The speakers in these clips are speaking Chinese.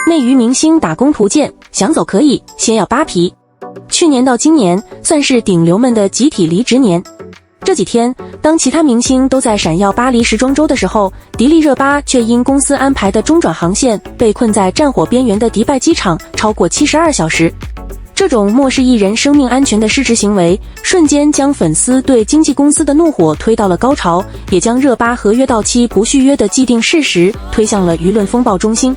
内娱明星打工图鉴，想走可以，先要扒皮。去年到今年算是顶流们的集体离职年。这几天，当其他明星都在闪耀巴黎时装周的时候，迪丽热巴却因公司安排的中转航线被困在战火边缘的迪拜机场超过72小时。这种漠视艺人生命安全的失职行为，瞬间将粉丝对经纪公司的怒火推到了高潮，也将热巴合约到期不续约的既定事实推向了舆论风暴中心。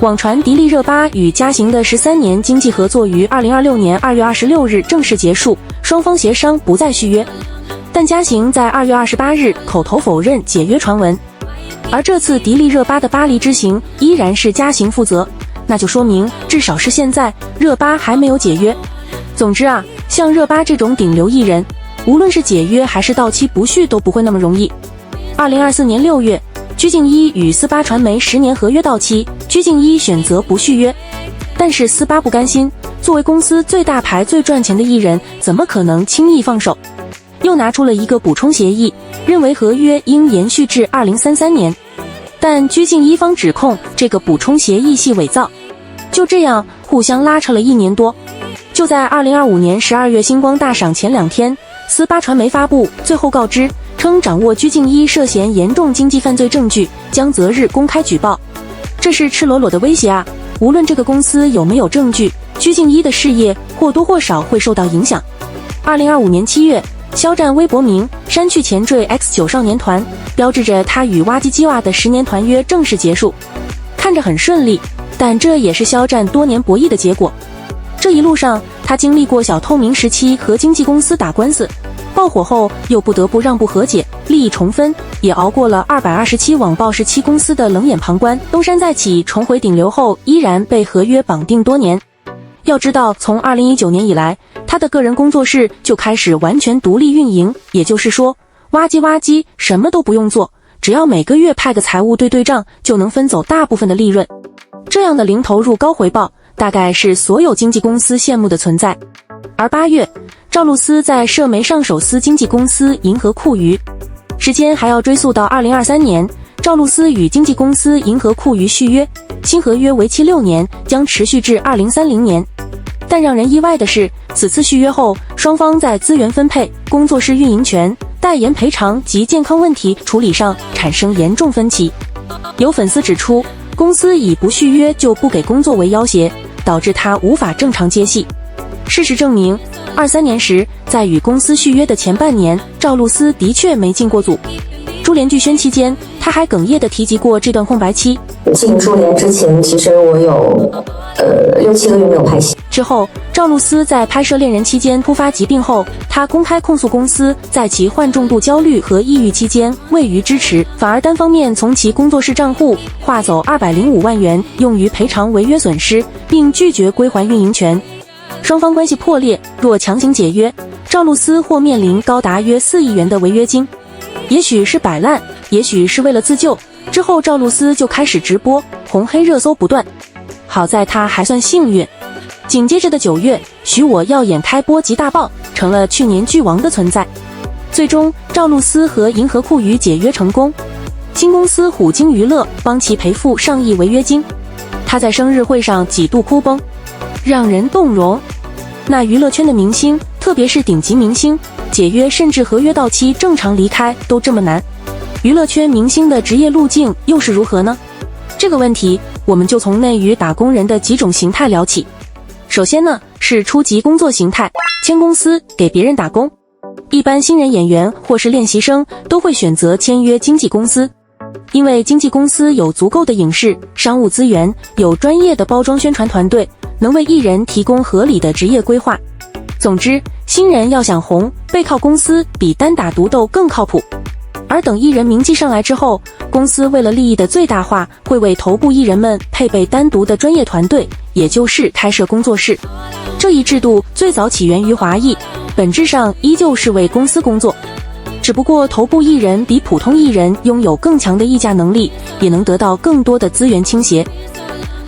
网传迪丽热巴与嘉行的13年经纪合作于2026年2月26日正式结束，双方协商不再续约。但嘉行在2月28日口头否认解约传闻，而这次迪丽热巴的巴黎之行依然是嘉行负责，那就说明至少是现在热巴还没有解约。总之啊，像热巴这种顶流艺人，无论是解约还是到期不续都不会那么容易。2024年6月，鞠婧祎与斯巴传媒10年合约到期，鞠婧祎选择不续约，但是斯巴不甘心，作为公司最大牌最赚钱的艺人，怎么可能轻易放手？又拿出了一个补充协议，认为合约应延续至2033年。但鞠婧祎方指控这个补充协议系伪造，就这样互相拉扯了1年多。就在2025年12月星光大赏前2天，斯巴传媒发布最后告知，称掌握鞠婧祎涉嫌严重经济犯罪证据，将择日公开举报。这是赤裸裸的威胁啊！无论这个公司有没有证据，鞠婧祎的事业或多或少会受到影响。2025年7月，肖战微博名删去前缀 X9 少年团，标志着他与挖机鸡娃的10年团约正式结束。看着很顺利，但这也是肖战多年博弈的结果。这一路上，他经历过小透明时期和经纪公司打官司，爆火后又不得不让步和解，利益重分，也熬过了227网暴时期公司的冷眼旁观，东山再起，重回顶流后依然被合约绑定多年。要知道，从2019年以来，他的个人工作室就开始完全独立运营，也就是说，挖机什么都不用做，只要每个月派个财务对账，就能分走大部分的利润。这样的零投入高回报，大概是所有经纪公司羡慕的存在。而8月，赵露思在社媒上手撕经纪公司银河酷娱，时间还要追溯到2023年，赵露思与经纪公司银河酷娱续约，新合约为期6年，将持续至2030年。但让人意外的是，此次续约后，双方在资源分配、工作室运营权、代言赔偿及健康问题处理上产生严重分歧。有粉丝指出，公司以不续约就不给工作为要挟，导致他无法正常接戏。事实证明，23年时，在与公司续约的前半年，赵露思的确没进过组。珠联剧宣期间，他还哽咽地提及过这段空白期。进珠联之前，其实我有6-7个月没有拍戏。之后，赵露思在拍摄《恋人》期间突发疾病后，她公开控诉公司在其患重度焦虑和抑郁期间未予支持，反而单方面从其工作室账户划走205万元用于赔偿违约损失，并拒绝归还运营权。双方关系破裂，若强行解约，赵露思或面临高达约4亿元的违约金。也许是摆烂，也许是为了自救，之后赵露思就开始直播，红黑热搜不断。好在她还算幸运。紧接着的9月，许我耀眼开播即大爆，成了去年剧王的存在。最终，赵露思和银河酷娱解约成功，新公司虎鲸娱乐帮其赔付上亿违约金。她在生日会上几度哭崩，让人动容。那娱乐圈的明星，特别是顶级明星，解约甚至合约到期正常离开都这么难，娱乐圈明星的职业路径又是如何呢？这个问题，我们就从内娱打工人的几种形态聊起。首先呢，是初级工作形态，签公司给别人打工。一般新人演员或是练习生都会选择签约经纪公司，因为经纪公司有足够的影视、商务资源，有专业的包装宣传团队，能为艺人提供合理的职业规划。总之，新人要想红，背靠公司比单打独斗更靠谱。而等艺人名气上来之后，公司为了利益的最大化，会为头部艺人们配备单独的专业团队，也就是开设工作室。这一制度最早起源于华裔，本质上依旧是为公司工作，只不过头部艺人比普通艺人拥有更强的议价能力，也能得到更多的资源倾斜。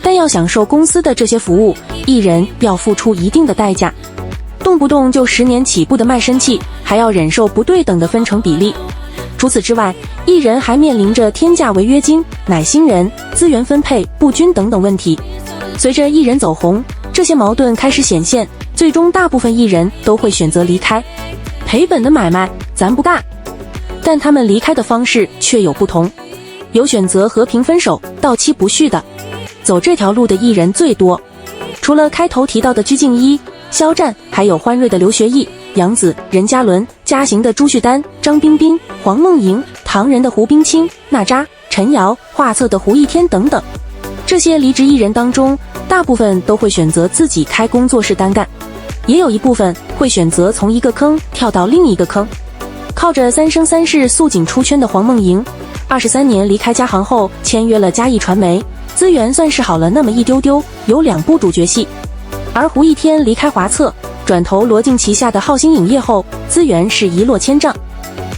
但要享受公司的这些服务，艺人要付出一定的代价，动不动就10年起步的卖身契，还要忍受不对等的分成比例。除此之外，艺人还面临着天价违约金、奶新人、资源分配不均等等问题。随着艺人走红，这些矛盾开始显现，最终大部分艺人都会选择离开。赔本的买卖咱不干，但他们离开的方式却有不同，有选择和平分手、到期不续的，走这条路的艺人最多。除了开头提到的鞠婧祎、肖战，还有欢瑞的刘学义、杨紫、任嘉伦、嘉行的朱旭丹、张彬彬、黄梦莹、唐人的胡冰卿、娜扎、陈瑶、画册的胡一天等等。这些离职艺人当中，大部分都会选择自己开工作室单干，也有一部分会选择从一个坑跳到另一个坑。靠着三生三世素锦出圈的黄梦莹，23年离开嘉行后签约了嘉艺传媒，资源算是好了那么一丢丢，有2部主角戏。而胡一天离开华策，转投罗晋旗下的浩星影业后，资源是一落千丈。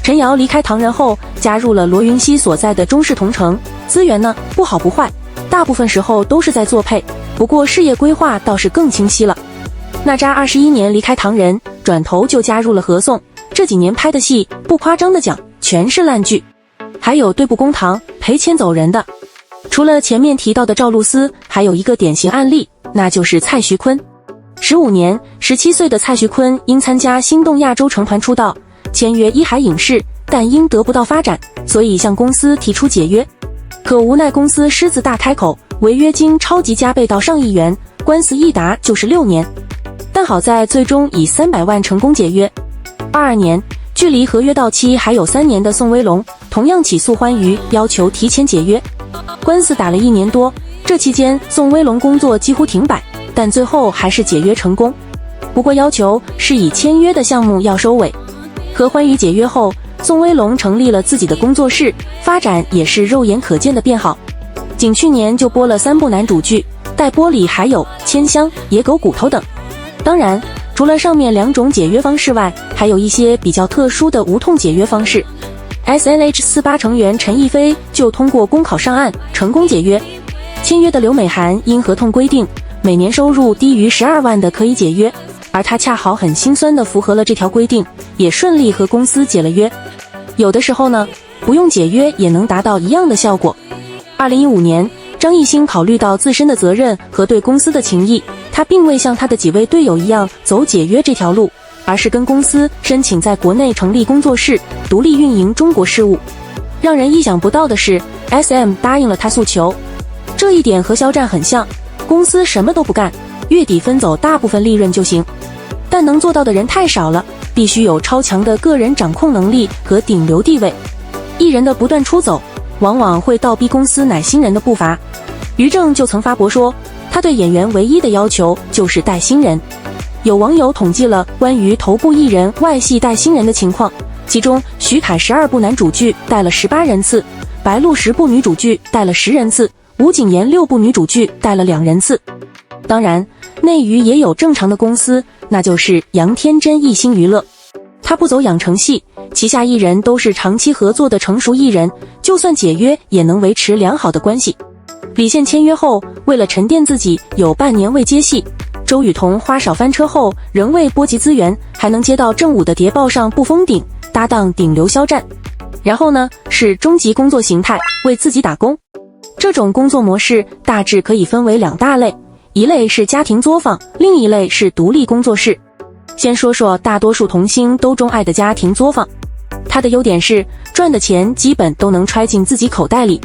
陈瑶离开唐人后，加入了罗云熙所在的中视同城，资源呢不好不坏，大部分时候都是在做配，不过事业规划倒是更清晰了。娜扎21年离开唐人，转头就加入了合颂，这几年拍的戏不夸张的讲全是烂剧，还有对簿公堂赔钱走人的。除了前面提到的赵露思，还有一个典型案例，那就是蔡徐坤。15年17岁的蔡徐坤因参加心动亚洲成团出道，签约一海影视，但因得不到发展，所以向公司提出解约。可无奈公司狮子大开口，违约金超级加倍到上亿元，官司一打就是6年。但好在最终以300万成功解约。22年，距离合约到期还有3年的宋威龙同样起诉欢娱，要求提前解约。官司打了1年多，这期间宋威龙工作几乎停摆，但最后还是解约成功。不过要求是以签约的项目要收尾。和欢娱解约后，宋威龙成立了自己的工作室，发展也是肉眼可见的变好。仅去年就播了3部男主剧，待播里还有《千香》《野狗骨头》等。当然，除了上面2种解约方式外，还有一些比较特殊的无痛解约方式。SNH48 成员陈逸飞就通过公考上岸成功解约。签约的刘美涵因合同规定，每年收入低于12万的可以解约，而她恰好很心酸地符合了这条规定，也顺利和公司解了约。有的时候呢，不用解约也能达到一样的效果。2015年，张艺兴考虑到自身的责任和对公司的情谊，他并未像他的几位队友一样走解约这条路，而是跟公司申请在国内成立工作室，独立运营中国事务。让人意想不到的是 ，SM 答应了他诉求。这一点和肖战很像，公司什么都不干，月底分走大部分利润就行。但能做到的人太少了，必须有超强的个人掌控能力和顶流地位。艺人的不断出走，往往会倒逼公司乃新人的步伐。于正就曾发博说，他对演员唯一的要求就是带新人。有网友统计了关于头部艺人外戏带新人的情况，其中徐凯12部男主剧带了18人次，白鹿10部女主剧带了10人次，吴谨言6部女主剧带了2人次。当然，内娱也有正常的公司，那就是杨天真艺星娱乐。他不走养成系，旗下艺人都是长期合作的成熟艺人，就算解约也能维持良好的关系。李现签约后，为了沉淀自己，有半年未接戏。周雨彤花少翻车后，仍未波及资源，还能接到正午的谍报上不封顶，搭档顶流肖战。然后呢，是终极工作形态，为自己打工。这种工作模式大致可以分为2大类，一类是家庭作坊，另一类是独立工作室。先说说大多数童星都钟爱的家庭作坊，它的优点是赚的钱基本都能揣进自己口袋里，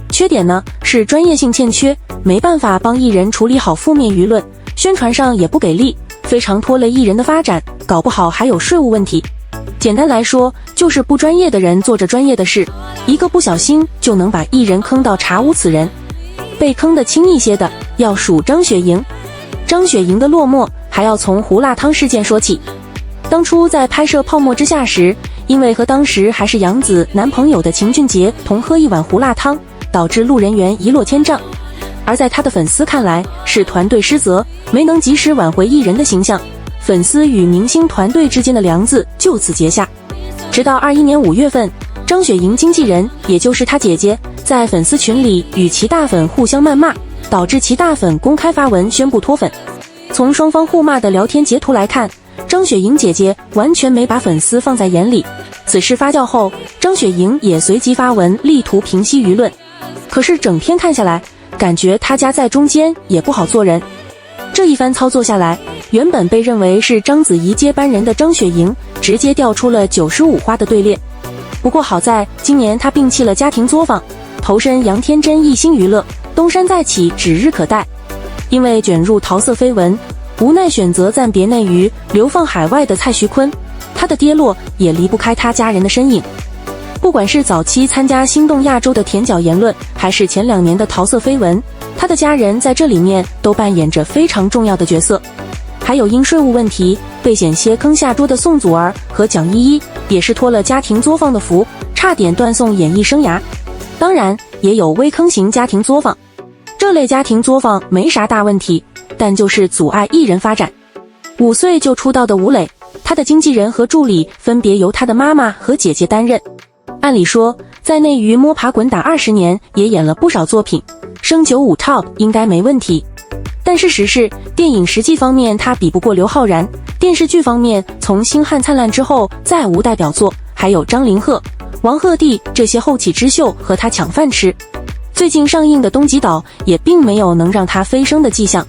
缺点呢是专业性欠缺，没办法帮艺人处理好负面舆论，宣传上也不给力，非常拖累艺人的发展，搞不好还有税务问题。简单来说，就是不专业的人做着专业的事，一个不小心就能把艺人坑到查无此人。被坑的轻一些的，要数张雪迎。张雪迎的落寞还要从胡辣汤事件说起。当初在拍摄《泡沫之夏》时，因为和当时还是杨紫男朋友的秦俊杰同喝一碗胡辣汤，导致路人缘一落千丈。而在他的粉丝看来，是团队失责，没能及时挽回艺人的形象，粉丝与明星团队之间的梁子就此结下。直到21年5月份，张雪迎经纪人，也就是她姐姐，在粉丝群里与其大粉互相谩骂，导致其大粉公开发文宣布脱粉。从双方互骂的聊天截图来看，张雪迎姐姐完全没把粉丝放在眼里。此事发酵后，张雪迎也随即发文力图平息舆论。可是整篇看下来，感觉他家在中间也不好做人。这一番操作下来，原本被认为是章子怡接班人的张雪莹直接掉出了95花的队列。不过好在今年她摒弃了家庭作坊，投身杨天真一心娱乐，东山再起指日可待。因为卷入桃色绯闻，无奈选择暂别内娱，流放海外的蔡徐坤，他的跌落也离不开他家人的身影。不管是早期参加心动亚洲的舔脚言论，还是前2年的桃色绯闻，他的家人在这里面都扮演着非常重要的角色。还有因税务问题被险些坑下桌的宋祖儿和蒋依依，也是托了家庭作坊的福，差点断送演艺生涯。当然也有微坑型家庭作坊，这类家庭作坊没啥大问题，但就是阻碍艺人发展。5岁就出道的吴磊，他的经纪人和助理分别由他的妈妈和姐姐担任。按理说在内娱摸爬滚打20年，也演了不少作品，升95 top 应该没问题。但事实是，电影实际方面他比不过刘昊然，电视剧方面从星汉灿烂之后再无代表作，还有张凌赫、王鹤棣这些后起之秀和他抢饭吃。最近上映的东极岛也并没有能让他飞升的迹象，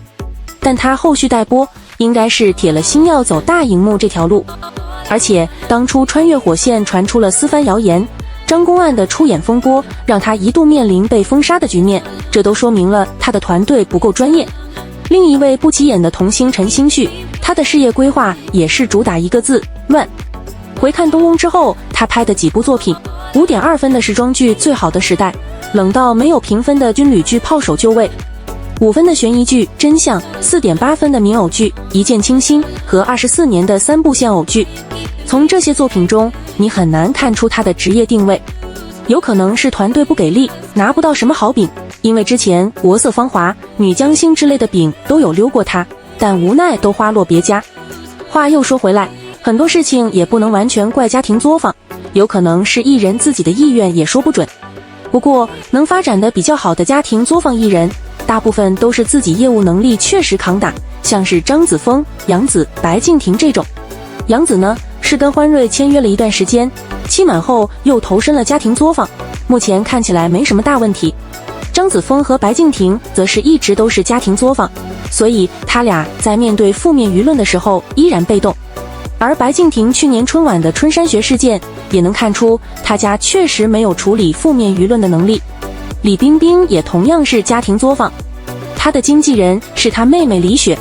但他后续待播应该是铁了心要走大荧幕这条路。而且当初穿越火线传出了私翻谣言，张公案的出演风波让他一度面临被封杀的局面，这都说明了他的团队不够专业。另一位不起眼的童星陈星旭，他的事业规划也是主打一个字：乱。回看东翁之后，他拍的几部作品，5.2分的时装剧《最好的时代》，冷到没有评分的军旅剧《炮手就位》，5分的悬疑剧《真相》，4.8分的民偶剧《一见倾心》和24年的3部现偶剧。从这些作品中，你很难看出他的职业定位，有可能是团队不给力，拿不到什么好饼。因为之前国色芳华、女将星之类的饼都有溜过他，但无奈都花落别家。话又说回来，很多事情也不能完全怪家庭作坊，有可能是艺人自己的意愿也说不准。不过能发展的比较好的家庭作坊艺人，大部分都是自己业务能力确实扛打，像是张子枫、杨紫、白敬亭这种。杨紫呢，是跟欢瑞签约了一段时间，期满后又投身了家庭作坊，目前看起来没什么大问题。张子枫和白敬亭则是一直都是家庭作坊，所以他俩在面对负面舆论的时候依然被动。而白敬亭去年春晚的春山学事件也能看出他家确实没有处理负面舆论的能力。李冰冰也同样是家庭作坊，她的经纪人是她妹妹李雪，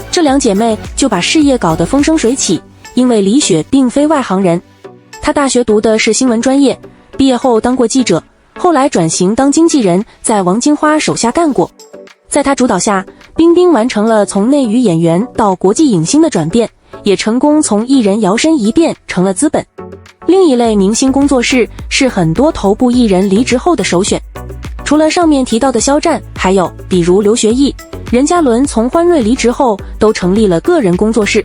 这两姐妹就把事业搞得风生水起。因为李雪并非外行人，她大学读的是新闻专业，毕业后当过记者，后来转型当经纪人，在王金花手下干过。在她主导下，冰冰完成了从内娱演员到国际影星的转变，也成功从艺人摇身一变成了资本。另一类明星工作室是很多头部艺人离职后的首选，除了上面提到的肖战，还有比如刘学义、任嘉伦从欢瑞离职后都成立了个人工作室。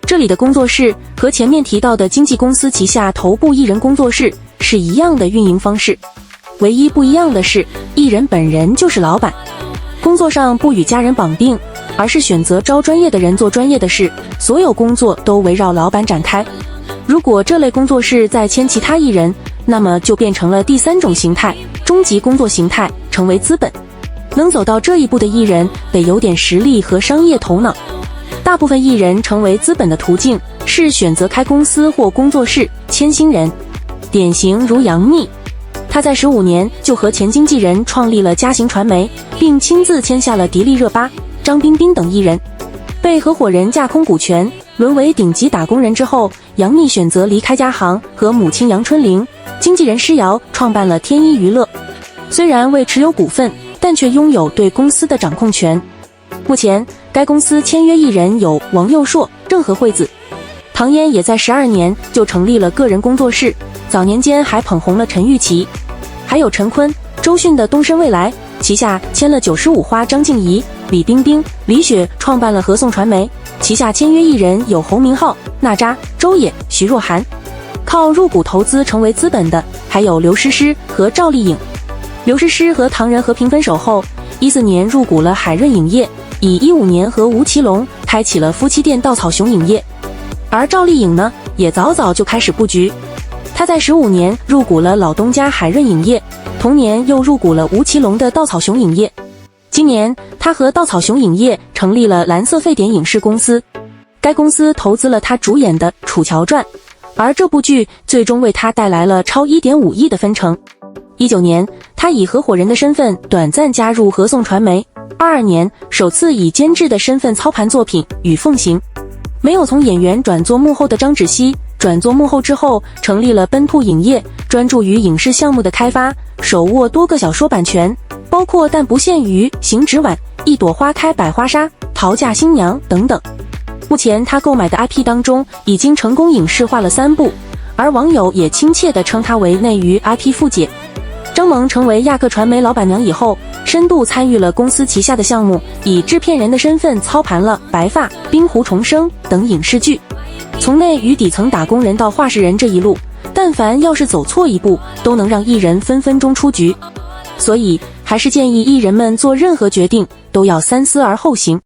这里的工作室和前面提到的经纪公司旗下头部艺人工作室是一样的运营方式，唯一不一样的是，艺人本人就是老板，工作上不与家人绑定，而是选择招专业的人做专业的事，所有工作都围绕老板展开。如果这类工作室再签其他艺人，那么就变成了第3种形态，终极工作形态，成为资本。能走到这一步的艺人得有点实力和商业头脑。大部分艺人成为资本的途径是选择开公司或工作室签新人，典型如杨幂，她在15年就和前经纪人创立了嘉行传媒，并亲自签下了迪丽热巴、张彬彬等艺人。被合伙人架空股权，沦为顶级打工人之后，杨幂选择离开嘉行，和母亲杨春玲、经纪人施瑶创办了天一娱乐。虽然未持有股份，但却拥有对公司的掌控权。目前该公司签约艺人有王佑硕、郑和惠子。唐嫣也在12年就成立了个人工作室，早年间还捧红了陈钰琪。还有陈坤、周迅的东升未来，旗下签了95花张婧仪、李冰冰、李雪创办了合颂传媒，旗下签约艺人有侯明昊、娜扎、周也、徐若涵。靠入股投资成为资本的还有刘诗诗和赵丽颖。刘诗诗和唐人和平分手后，14年入股了海润影业，以15年和吴奇隆开启了夫妻店稻草熊影业。而赵丽颖呢，也早早就开始布局，她在15年入股了老东家海润影业，同年又入股了吴奇隆的稻草熊影业。今年，他和稻草熊影业成立了蓝色沸点影视公司，该公司投资了他主演的《楚乔传》，而这部剧最终为他带来了超1.5亿的分成。19年，他以合伙人的身份短暂加入合颂传媒，22年首次以监制的身份操盘作品《与凤行》。没有从演员转做幕后的张芷溪，转做幕后之后成立了奔兔影业，专注于影视项目的开发，手握多个小说版权，包括但不限于《行纸碗》、《一朵花开百花杀》、《逃嫁新娘》等等。目前他购买的 IP 当中已经成功影视化了3部，而网友也亲切地称他为内娱 IP 富姐。张萌成为亚克传媒老板娘以后，深度参与了公司旗下的项目，以制片人的身份操盘了《白发》《冰湖重生》等影视剧。从内娱底层打工人到话事人这一路，但凡要是走错一步，都能让艺人分分钟出局。所以还是建议艺人们做任何决定都要三思而后行。